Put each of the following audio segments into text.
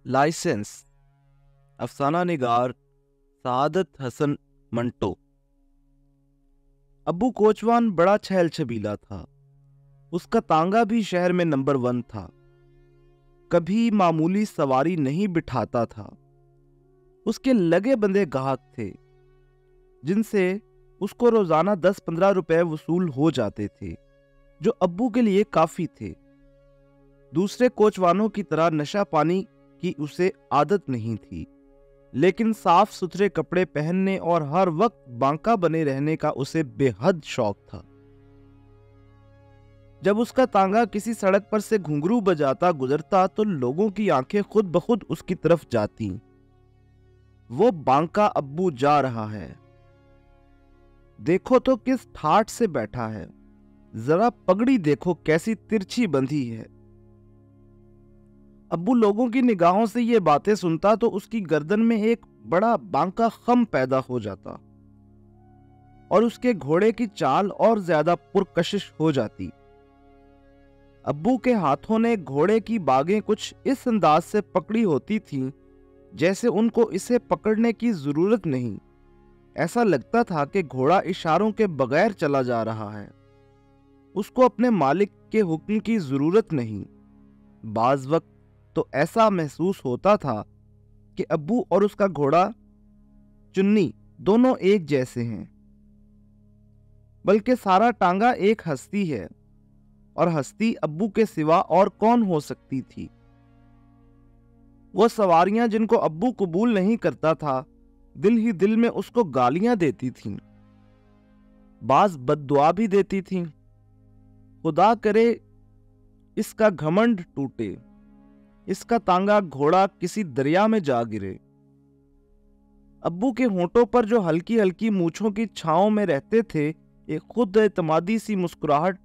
Licence. अफसाना निगार सादत हसन मंटो। अब्बू कोचवान बड़ा छैल छबीला था। उसका तांगा भी शहर में नंबर 1 था। कभी मामूली सवारी नहीं बिठाता था। उसके लगे बंदे गाहक थे जिनसे उसको रोजाना 10-15 रुपए वसूल हो जाते थे, जो अब्बू के लिए काफी थे। दूसरे कोचवानों की तरह नशा पानी की उसे आदत नहीं थी, लेकिन साफ सुथरे कपड़े पहनने और हर वक्त बांका बने रहने का उसे बेहद शौक था। जब उसका तांगा किसी सड़क पर से घुंघरू बजाता गुजरता तो लोगों की आंखें खुद ब खुद उसकी तरफ जाती। वो बांका अब्बू जा रहा है, देखो तो किस ठाठ से बैठा है, जरा पगड़ी देखो कैसी तिरछी बंधी है। अब्बू लोगों की निगाहों से ये बातें सुनता तो उसकी गर्दन में एक बड़ा बांका खम पैदा हो जाता और उसके घोड़े की चाल और ज्यादा पुरकशिश हो जाती। अब्बू के हाथों ने घोड़े की बागें कुछ इस अंदाज से पकड़ी होती थीं जैसे उनको इसे पकड़ने की जरूरत नहीं। ऐसा लगता था कि घोड़ा इशारों के बगैर चला जा रहा है, उसको अपने मालिक के हुक्म की जरूरत नहीं। बाज वक्त तो ऐसा महसूस होता था कि अब्बू और उसका घोड़ा चुन्नी दोनों एक जैसे हैं, बल्कि सारा टांगा एक हस्ती है और हस्ती अब्बू के सिवा और कौन हो सकती थी। वो सवारियां जिनको अब्बू कबूल नहीं करता था, दिल ही दिल में उसको गालियां देती थीं, बाज बद्दुआ भी देती थीं। खुदा करे इसका घमंड टूटे, इसका तांगा घोड़ा किसी दरिया में जा गिरे। अब्बू के होंठों पर जो हल्की हल्की मूछों की छांव में रहते थे, एक खुद एतमादी सी मुस्कुराहट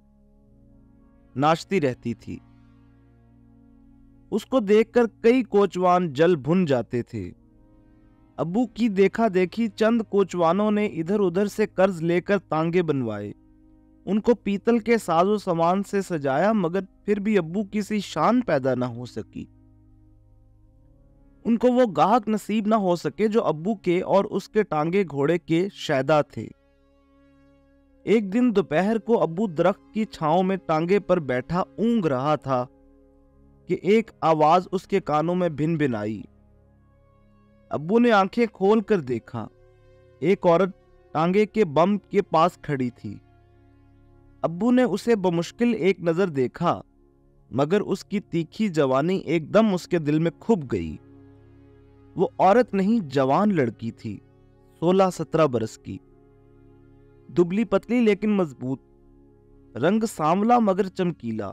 नाचती रहती थी। उसको देखकर कई कोचवान जल भुन जाते थे। अब्बू की देखा देखी चंद कोचवानों ने इधर उधर से कर्ज लेकर तांगे बनवाए, उनको पीतल के साजो सामान से सजाया, मगर फिर भी अब्बू की सी शान पैदा ना हो सकी। उनको वो गाहक नसीब ना हो सके जो अब्बू के और उसके टांगे घोड़े के शायदा थे। एक दिन दोपहर को अब्बू दरख्त की छांव में टांगे पर बैठा ऊंघ रहा था कि एक आवाज उसके कानों में भिन भिन आई। अब्बू ने आंखें खोल कर देखा, एक औरत टांगे के बम के पास खड़ी थी। अब्बू ने उसे बमुश्किल एक नजर देखा, मगर उसकी तीखी जवानी एकदम उसके दिल में खुब गई। वो औरत नहीं, जवान लड़की थी, 16-17 बरस की, दुबली पतली लेकिन मजबूत, रंग सांवला मगर चमकीला,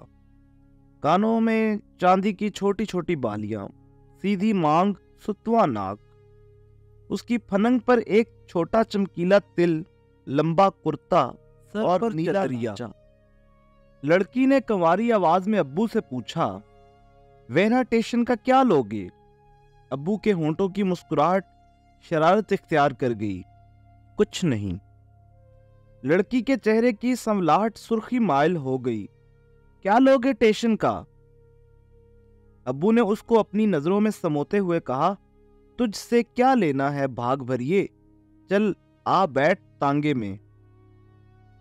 कानों में चांदी की छोटी छोटी बालियां, सीधी मांग, सुतवा नाक, उसकी फनंग पर एक छोटा चमकीला तिल, लंबा कुर्ता और नीला रिया। लड़की ने कंवारी आवाज में अब्बू से पूछा, वेना स्टेशन का क्या लोगे? अब्बू के होंठों की मुस्कुराहट शरारत इख्तियार कर गई, कुछ नहीं। लड़की के चेहरे की संवलाहट सुर्खी माइल हो गई, क्या लोगे स्टेशन का? अब्बू ने उसको अपनी नजरों में समोते हुए कहा, तुझसे क्या लेना है भाग भरिए, चल आ बैठ तांगे में।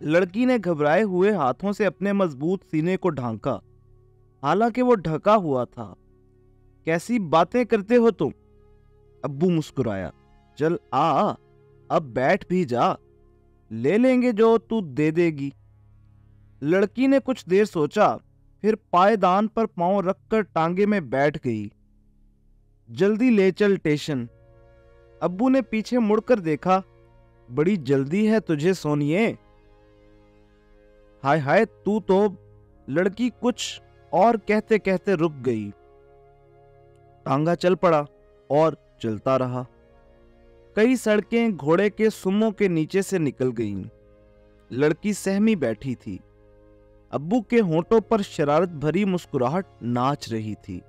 लड़की ने घबराए हुए हाथों से अपने मजबूत सीने को ढांका, हालांकि वो ढका हुआ था। कैसी बातें करते हो तुम? अब्बू मुस्कुराया, चल आ, अब बैठ भी जा, ले लेंगे जो तू दे देगी। लड़की ने कुछ देर सोचा, फिर पायदान पर पांव रखकर टांगे में बैठ गई। जल्दी ले चल स्टेशन। अब्बू ने पीछे मुड़कर देखा, बड़ी जल्दी है तुझे सोनिए। हाय हाय तू तो। लड़की कुछ और कहते कहते रुक गई। टांगा चल पड़ा और चलता रहा। कई सड़कें घोड़े के सुमों के नीचे से निकल गईं। लड़की सहमी बैठी थी। अब्बू के होंठों पर शरारत भरी मुस्कुराहट नाच रही थी।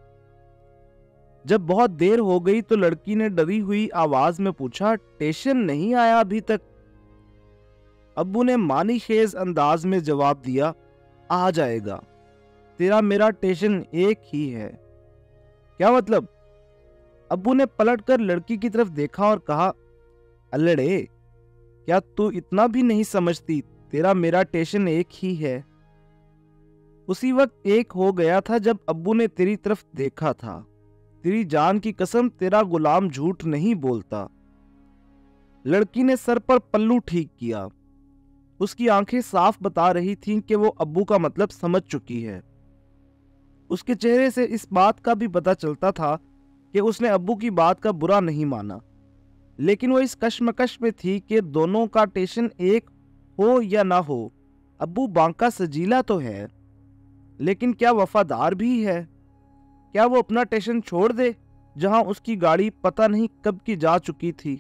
जब बहुत देर हो गई तो लड़की ने डरी हुई आवाज में पूछा, स्टेशन नहीं आया अभी तक? अब्बू ने मानीखेज अंदाज में जवाब दिया, आ जाएगा, तेरा मेरा स्टेशन एक ही है। क्या मतलब? अब्बू ने पलटकर लड़की की तरफ देखा और कहा, अल्लड़े, क्या तू इतना भी नहीं समझती? तेरा मेरा टेशन एक ही है। उसी वक्त एक हो गया था जब अब्बू ने तेरी तरफ देखा था। तेरी जान की कसम, तेरा गुलाम झूठ नहीं बोलता। लड़की ने सर पर पल्लू ठीक किया। उसकी आंखें साफ बता रही थीं कि वो अब्बू का मतलब समझ चुकी है। उसके चेहरे से इस बात का भी पता चलता था कि उसने अब्बू की बात का बुरा नहीं माना, लेकिन वो इस कश्मकश में थी कि दोनों का टेशन एक हो या ना हो। अब्बू बांका सजीला तो है, लेकिन क्या वफादार भी है? क्या वो अपना टेशन छोड़ दे जहां उसकी गाड़ी पता नहीं कब की जा चुकी थी?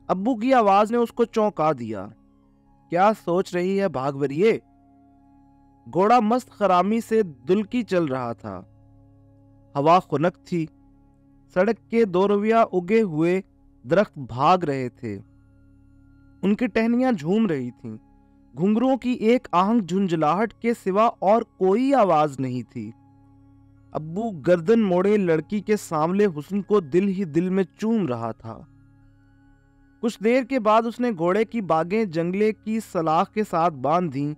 अब्बू की आवाज ने उसको चौंका दिया। क्या सोच रही है भागवरिये? घोड़ा मस्त खरामी से दुलकी चल रहा था। हवा खुनक थी। सड़क के दो रविया उगे हुए दरख्त भाग रहे थे। उनकी टहनियां झूम रही थीं। घुंघरुओं की एक आहंग झुंझलाहट के सिवा और कोई आवाज नहीं थी। अब्बू गर्दन मोड़े लड़की के सांवले हुस्न को दिल ही दिल में चूम रहा था। कुछ देर के बाद उसने घोड़े की बागें जंगले की सलाख के साथ बांध दी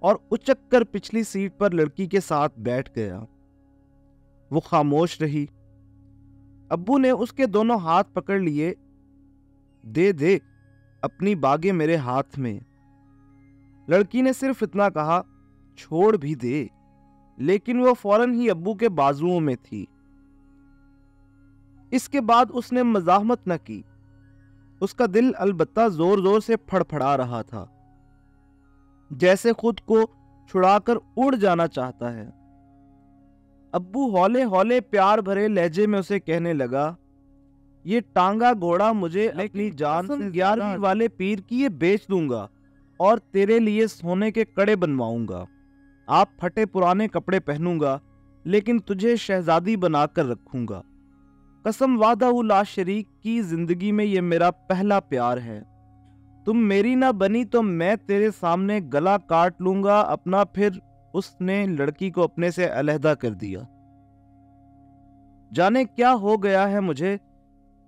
और उचक कर पिछली सीट पर लड़की के साथ बैठ गया। वो खामोश रही। अब्बू ने उसके दोनों हाथ पकड़ लिए। दे दे अपनी बागें मेरे हाथ में। लड़की ने सिर्फ इतना कहा, छोड़ भी दे, लेकिन वो फौरन ही अब्बू के बाजुओं में थी। इसके बाद उसने मजाहमत न की। उसका दिल अलबत्ता जोर जोर से फड़फड़ा रहा था, जैसे खुद को छुड़ाकर उड़ जाना चाहता है। अब्बू हौले हौले प्यार भरे लहजे में उसे कहने लगा, ये टांगा घोड़ा मुझे अपनी जान से 11वीं वाले पीर की ये बेच दूंगा और तेरे लिए सोने के कड़े बनवाऊंगा। आप फटे पुराने कपड़े पहनूंगा, लेकिन तुझे शहजादी बनाकर रखूंगा। कसम वादा ला शरीक की जिंदगी में ये मेरा पहला प्यार है। तुम मेरी ना बनी तो मैं तेरे सामने गला काट लूंगा अपना। फिर उसने लड़की को अपने से अलहदा कर दिया। जाने क्या हो गया है मुझे,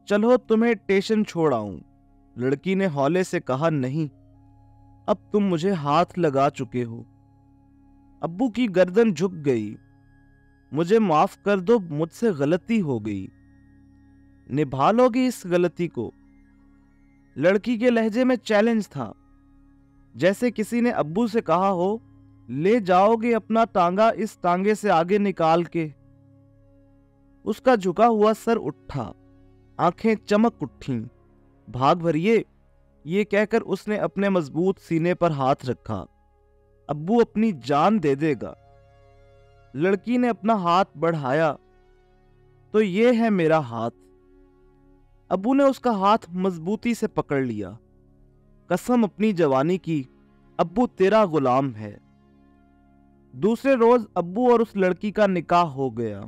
चलो तुम्हें टेशन छोड़ आऊं। लड़की ने हौले से कहा, नहीं, अब तुम मुझे हाथ लगा चुके हो। अब्बू की गर्दन झुक गई। मुझे माफ कर दो, मुझसे गलती हो गई। निभा लोगी इस गलती को? लड़की के लहजे में चैलेंज था, जैसे किसी ने अब्बू से कहा हो, ले जाओगे अपना टांगा इस टांगे से आगे निकाल के? उसका झुका हुआ सर उठा, आंखें चमक उठीं। भाग भरिए, ये कहकर उसने अपने मजबूत सीने पर हाथ रखा। अब्बू अपनी जान दे देगा। लड़की ने अपना हाथ बढ़ाया, तो ये है मेरा हाथ। अब्बू ने उसका हाथ मजबूती से पकड़ लिया। कसम अपनी जवानी की, अब्बू तेरा गुलाम है। दूसरे रोज अब्बू और उस लड़की का निकाह हो गया।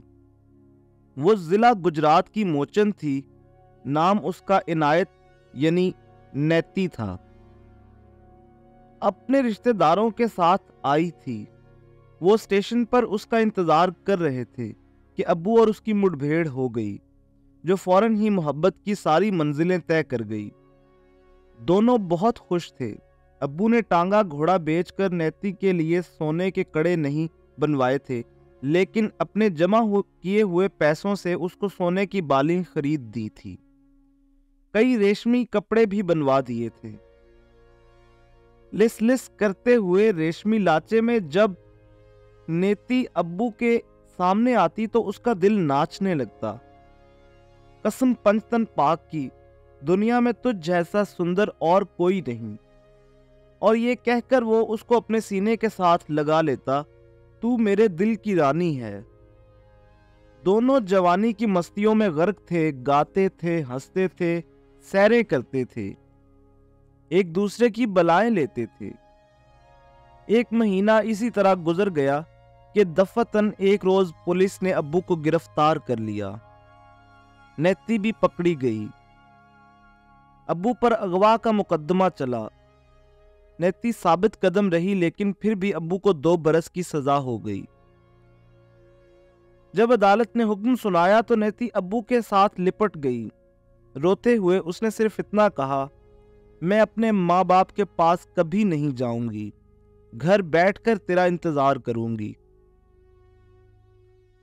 वो जिला गुजरात की मोचन थी। नाम उसका इनायत यानी नैती था। अपने रिश्तेदारों के साथ आई थी। वो स्टेशन पर उसका इंतजार कर रहे थे कि अब्बू और उसकी मुठभेड़ हो गई, जो फौरन ही मोहब्बत की सारी मंजिलें तय कर गई। दोनों बहुत खुश थे। अब्बू ने टांगा घोड़ा बेचकर नैती के लिए सोने के कड़े नहीं बनवाए थे, लेकिन अपने जमा किए हुए पैसों से उसको सोने की बाली खरीद दी थी। कई रेशमी कपड़े भी बनवा दिए थे। लिस लिस करते हुए रेशमी लाचे में जब नेती अब्बू के सामने आती तो उसका दिल नाचने लगता। कसम पंचतन पाक की, दुनिया में तुझ जैसा सुंदर और कोई नहीं। और ये कहकर वो उसको अपने सीने के साथ लगा लेता, तू मेरे दिल की रानी है। दोनों जवानी की मस्तियों में गर्क थे, गाते थे, हंसते थे, सैरे करते थे, एक दूसरे की बलाएं लेते थे। एक महीना इसी तरह गुजर गया कि दफतन एक रोज पुलिस ने अब्बू को गिरफ्तार कर लिया। नैती भी पकड़ी गई। अब्बू पर अगवा का मुकदमा चला। नैती साबित कदम रही, लेकिन फिर भी अब्बू को 2 बरस की सजा हो गई। जब अदालत ने हुक्म सुनाया तो नेती अब्बू के साथ लिपट गई। रोते हुए उसने सिर्फ इतना कहा, मैं अपने माँ बाप के पास कभी नहीं जाऊंगी, घर बैठकर तेरा इंतजार करूंगी।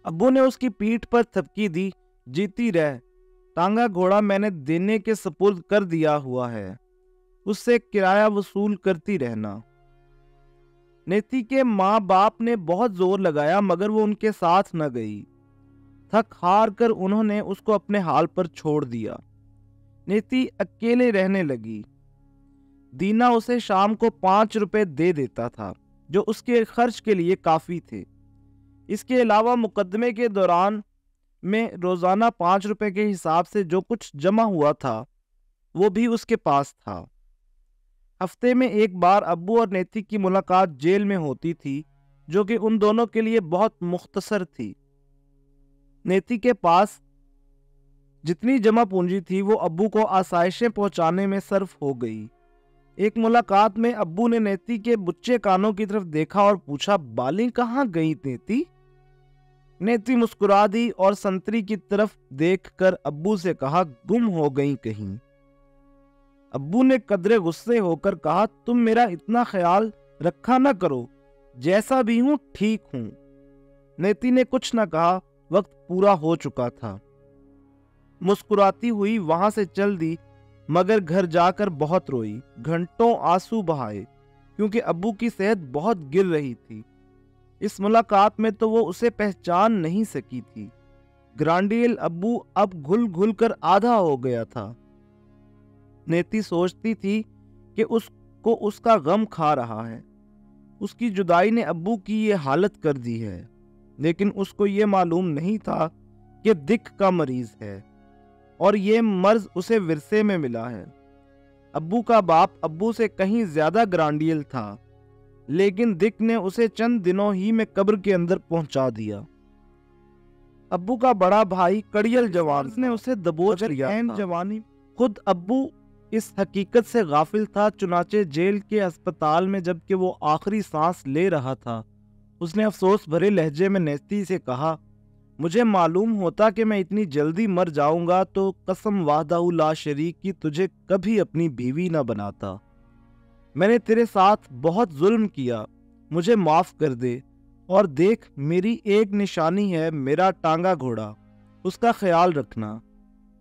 अब्बू ने उसकी पीठ पर थपकी दी, जीती रह, टांगा घोड़ा मैंने देने के सपुर्द कर दिया हुआ है, उससे किराया वसूल करती रहना। नेती के माँ बाप ने बहुत जोर लगाया मगर वो उनके साथ न गई। थक हार कर उन्होंने उसको अपने हाल पर छोड़ दिया। नेती अकेले रहने लगी। दीना उसे शाम को 5 रुपए दे देता था जो उसके खर्च के लिए काफी थे। इसके अलावा मुकदमे के दौरान में रोजाना 5 रुपए के हिसाब से जो कुछ जमा हुआ था वो भी उसके पास था। हफ्ते में एक बार अब्बू और नेती की मुलाकात जेल में होती थी, जो कि उन दोनों के लिए बहुत मुख्तसर थी। नेती के पास जितनी जमा पूंजी थी वो अब्बू को आसाइशें पहुंचाने में सर्फ हो गई। एक मुलाकात में अब्बू ने नेती के बुच्चे कानों की तरफ देखा और पूछा, बाली कहाँ गई नेती? नेती मुस्कुरा दी और संतरी की तरफ देखकर अब्बू से कहा, गुम हो गई कहीं। अब्बू ने कदरे गुस्से होकर कहा, तुम मेरा इतना ख्याल रखा ना करो, जैसा भी हूं ठीक हूं। नेती ने कुछ न कहा, वक्त पूरा हो चुका था। मुस्कुराती हुई वहां से चल दी मगर घर जाकर बहुत रोई, घंटों आंसू बहाए, क्योंकि अब्बू की सेहत बहुत गिर रही थी। इस मुलाकात में तो वो उसे पहचान नहीं सकी थी। ग्रांडियल अब्बू अब घुल घुल कर आधा हो गया था। नेती सोचती थी कि उसको उसका गम खा रहा है। उसकी जुदाई ने अब्बू की ये हालत कर दी है, लेकिन उसको ये मालूम नहीं था कि दिक का मरीज है और ये मर्ज उसे विरसे में मिला है। अब्बू का बाप अब्बू से कहीं ज्यादा ग्रांडियल था, लेकिन दिक ने उसे चंद दिनों ही में कब्र के अंदर पहुंचा दिया। अब्बू का बड़ा भाई कड़ियल जवान ने उसे दबोच लिया था। जवानी खुद अब्बू इस हकीकत से गाफिल था। चुनाचे जेल के अस्पताल में जबकि वो आखिरी सांस ले रहा था, उसने अफसोस भरे लहजे में नेती से कहा, मुझे मालूम होता कि मैं इतनी जल्दी मर जाऊंगा तो कसम वाहदाहु ला शरीक की तुझे कभी अपनी बीवी ना बनाता। मैंने तेरे साथ बहुत जुल्म किया, मुझे माफ कर दे। और देख, मेरी एक निशानी है, मेरा टांगा घोड़ा, उसका ख्याल रखना।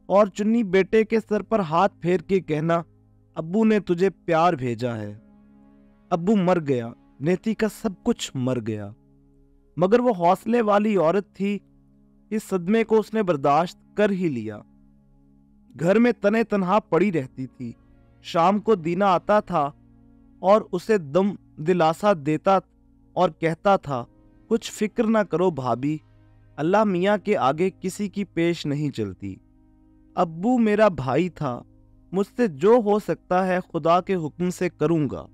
और चुन्नी बेटे के सर पर हाथ फेर के कहना, अब्बू ने तुझे प्यार भेजा है। अब्बू मर गया, नेती का सब कुछ मर गया, मगर वो हौसले वाली औरत थी। इस सदमे को उसने बर्दाश्त कर ही लिया। घर में तने तनहा पड़ी रहती थी। शाम को दीना आता था और उसे दम दिलासा देता और कहता था, कुछ फिक्र ना करो भाभी, अल्लाह मियाँ के आगे किसी की पेश नहीं चलती। अब्बू मेरा भाई था, मुझसे जो हो सकता है खुदा के हुक्म से करूंगा।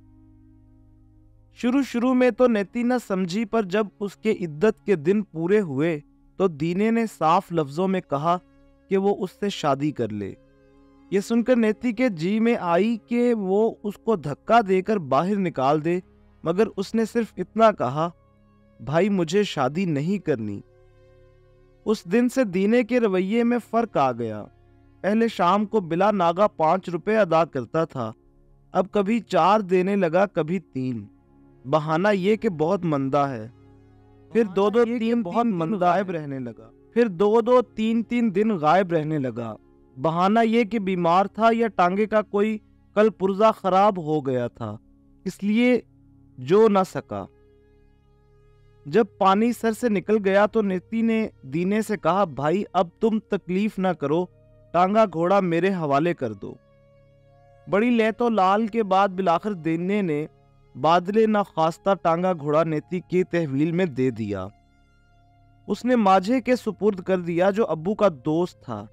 शुरू में तो नेती न समझी, पर जब उसके इद्दत के दिन पूरे हुए तो दीने ने साफ लफ्जों में कहा कि वो उससे शादी कर ले। ये सुनकर नेती के जी में आई कि वो उसको धक्का देकर बाहर निकाल दे, मगर उसने सिर्फ इतना कहा, भाई मुझे शादी नहीं करनी। उस दिन से दीने के रवैये में फर्क आ गया। पहले शाम को बिला नागा 5 रुपए अदा करता था, अब कभी 4 देने लगा, कभी 3। बहाना ये कि बहुत मंदा है। फिर 2-2 3 बहुत मंदा गायब रहने लगा। फिर 2-2 3-3 दिन गायब रहने लगा। बहाना ये कि बीमार था या टांगे का कोई कल पुर्जा खराब हो गया था, इसलिए जो ना सका। जब पानी सर से निकल गया तो नेती ने दीने से कहा, भाई अब तुम तकलीफ ना करो, टांगा घोड़ा मेरे हवाले कर दो। बड़ी लहतो लाल के बाद बिलाखिर दीने ने बादले ना खास्ता टांगा घोड़ा नेती की तहवील में दे दिया। उसने माझे के सुपुर्द कर दिया जो अब्बू का दोस्त था।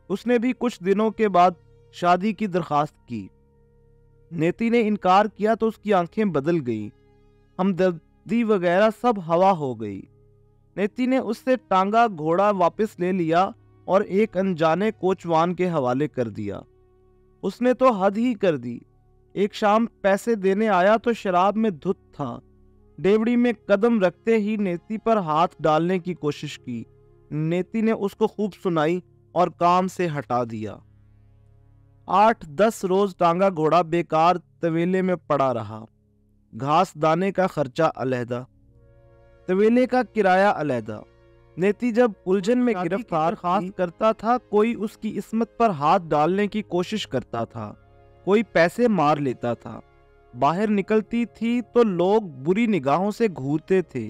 उसने भी कुछ दिनों के बाद शादी की दरखास्त की। नेती ने इनकार किया तो उसकी आंखें बदल गईं, हमदर्दी वगैरह सब हवा हो गई। नेती ने उससे टांगा घोड़ा वापस ले लिया और एक अनजाने कोचवान के हवाले कर दिया। उसने तो हद ही कर दी। एक शाम पैसे देने आया तो शराब में धुत था। डेवड़ी में कदम रखते ही नेति पर हाथ डालने की कोशिश की। नेति ने उसको खूब सुनाई और काम से हटा दिया। 8-10 रोज टांगा घोड़ा बेकार तवेले में पड़ा रहा। घास दाने का खर्चा अलहदा, तवेले का किराया अलहदा। नेति जब उलझन में गिरफ्तार खास करता था, कोई उसकी इस्मत पर हाथ डालने की कोशिश करता था, कोई पैसे मार लेता था। बाहर निकलती थी तो लोग बुरी निगाहों से घूरते थे।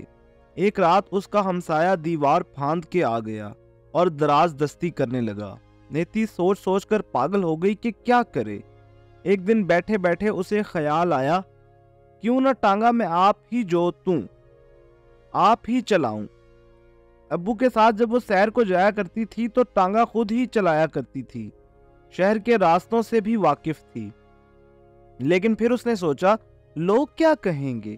एक रात उसका हमसाया दीवार फांद के आ गया और दराज दस्ती करने लगा। नेति सोच सोच कर पागल हो गई कि क्या करे। एक दिन बैठे बैठे उसे ख्याल आया, क्यों न टांगा में आप ही जोतूं, आप ही चलाऊं। अब्बू के साथ जब वो सैर को जाया करती थी तो टांगा खुद ही चलाया करती थी। शहर के रास्तों से भी वाकिफ थी। लेकिन फिर उसने सोचा, लोग क्या कहेंगे।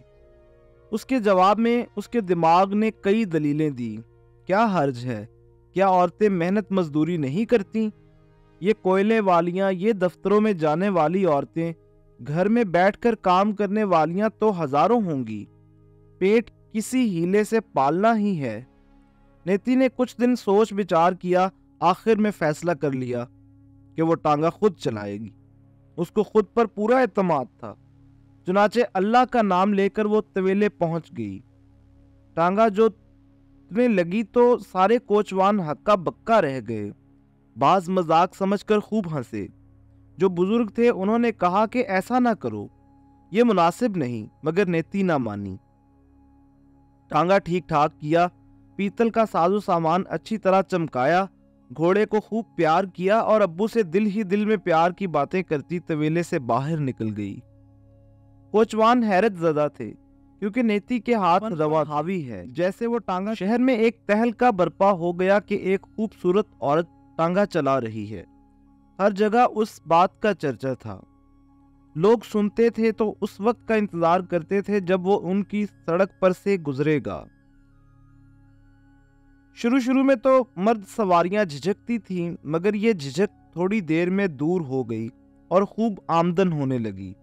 उसके जवाब में उसके दिमाग ने कई दलीलें दी। क्या हर्ज है, क्या औरतें मेहनत मजदूरी नहीं करती? ये कोयले वालियां, ये दफ्तरों में जाने वाली औरतें, घर में बैठकर काम करने वालियां तो हजारों होंगी। पेट किसी हीले से पालना ही है। नेति ने कुछ दिन सोच विचार किया, आखिर में फैसला कर लिया कि वो टांगा खुद चलाएगी। उसको खुद पर पूरा एतमाद था। चुनाचे अल्लाह का नाम लेकर वो तवेले पहुंच गई। टांगा जोतने लगी तो सारे कोचवान हक्का बक्का रह गए। बाज मजाक समझकर खूब हंसे। जो बुजुर्ग थे उन्होंने कहा कि ऐसा ना करो, ये मुनासिब नहीं, मगर नेति ना मानी। टांगा ठीक ठाक किया, पीतल का साजो सामान अच्छी तरह चमकाया, घोड़े को खूब प्यार किया और अब्बू से दिल ही दिल में प्यार की बातें करती तवेले से बाहर निकल गई। कोचवान हैरत ज़दा थे, क्योंकि नेति के हाथ रवा हावी है। जैसे वो टांगा, शहर में एक तहलका बर्पा हो गया कि एक खूबसूरत औरत टांगा चला रही है। हर जगह उस बात का चर्चा था। लोग सुनते थे तो उस वक्त का इंतजार करते थे जब वो उनकी सड़क पर से गुजरेगा। शुरू शुरू में तो मर्द सवारियां झिझकती थीं, मगर ये झिझक थोड़ी देर में दूर हो गई और खूब आमदन होने लगी।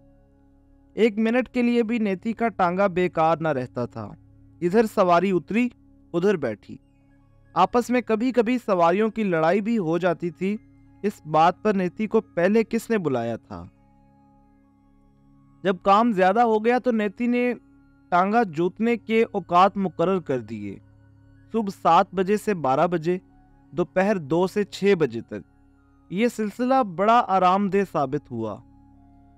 1 मिनट के लिए भी नेति का टांगा बेकार न रहता था। इधर सवारी उतरी, उधर बैठी। आपस में कभी कभी सवारियों की लड़ाई भी हो जाती थी। इस बात पर नेति को पहले किसने बुलाया था? जब काम ज्यादा हो गया तो नेति ने टांगा जोतने के औकात मुकर्रर कर दिए। सुबह 7 बजे से 12 बजे, दोपहर 2 से 6 बजे तक। ये सिलसिला बड़ा आरामदेह साबित हुआ।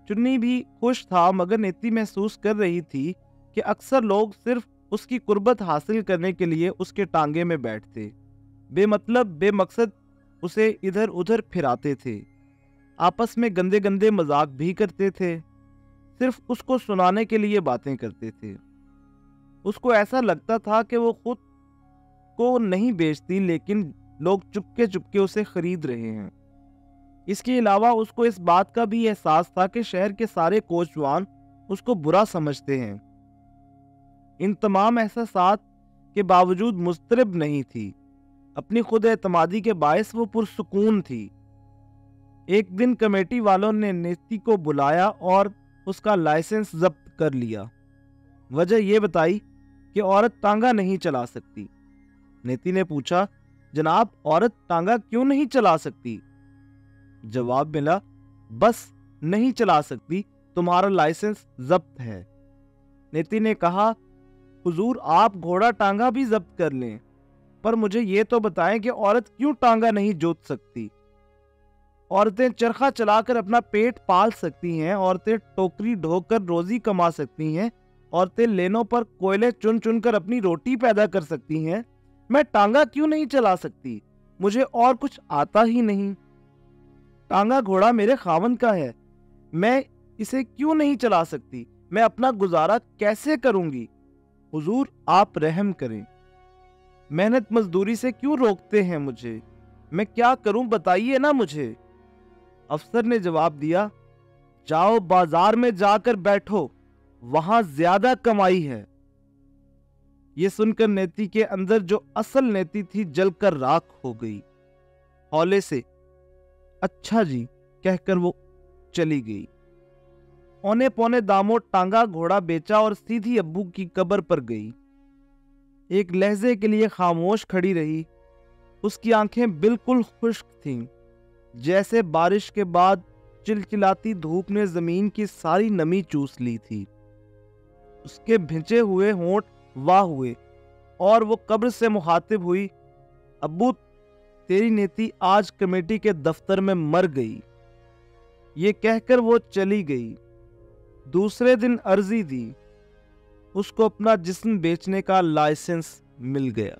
चुन्नी भी खुश था, मगर नेति महसूस कर रही थी कि अक्सर लोग सिर्फ उसकी कुर्बत हासिल करने के लिए उसके टांगे में बैठते, बेमतलब बेमकसद उसे इधर उधर फिराते थे, आपस में गंदे गंदे मजाक भी करते थे, सिर्फ उसको सुनाने के लिए बातें करते थे। उसको ऐसा लगता था कि वो खुद को नहीं बेचती, लेकिन लोग चुपके चुपके उसे खरीद रहे हैं। इसके अलावा उसको इस बात का भी एहसास था कि शहर के सारे कोचवान उसको बुरा समझते हैं। इन तमाम एहसासात के बावजूद मुस्तरब नहीं थी। अपनी खुद एतमादी के बायस वो पुरसुकून थी। एक दिन कमेटी वालों ने नेति को बुलाया और उसका लाइसेंस जब्त कर लिया। वजह यह बताई कि औरत टांगा नहीं चला सकती। नेति ने पूछा, जनाब औरत टांगा क्यों नहीं चला सकती? जवाब मिला, बस नहीं चला सकती, तुम्हारा लाइसेंस जब्त है। नेति ने कहा, हुजूर आप घोड़ा टांगा भी जब्त कर लें, पर मुझे ये तो बताएं कि औरत क्यों टांगा नहीं जोत सकती? औरतें चरखा चलाकर अपना पेट पाल सकती हैं, औरतें टोकरी ढोकर रोजी कमा सकती हैं, औरतें लेनों पर कोयले चुन चुनकर अपनी रोटी पैदा कर सकती हैं। मैं टांगा क्यों नहीं चला सकती? मुझे और कुछ आता ही नहीं। टांगा घोड़ा मेरे खावन का है, मैं इसे क्यों नहीं चला सकती? मैं अपना गुजारा कैसे करूंगी? हुजूर आप रहम करें, मेहनत मजदूरी से क्यों रोकते हैं मुझे? मैं क्या करूं बताइए ना मुझे। अफसर ने जवाब दिया, जाओ बाजार में जाकर बैठो, वहां ज्यादा कमाई है। ये सुनकर नेति के अंदर जो असल नेति थी जलकर राख हो गई। हौले से अच्छा जी कहकर वो चली गई। औने पौने दामों टांगा घोड़ा बेचा और सीधी अब्बू की कब्र पर गई। एक लहजे के लिए खामोश खड़ी रही। उसकी आंखें बिल्कुल खुश्क थीं, जैसे बारिश के बाद चिलचिलाती धूप ने जमीन की सारी नमी चूस ली थी। उसके भिंचे हुए होंठ वाह हुए और वो कब्र से मुखातिब हुई, अब्बू तेरी नेती आज कमेटी के दफ्तर में मर गई। ये कहकर वो चली गई। दूसरे दिन अर्जी दी। उसको अपना जिस्म बेचने का लाइसेंस मिल गया।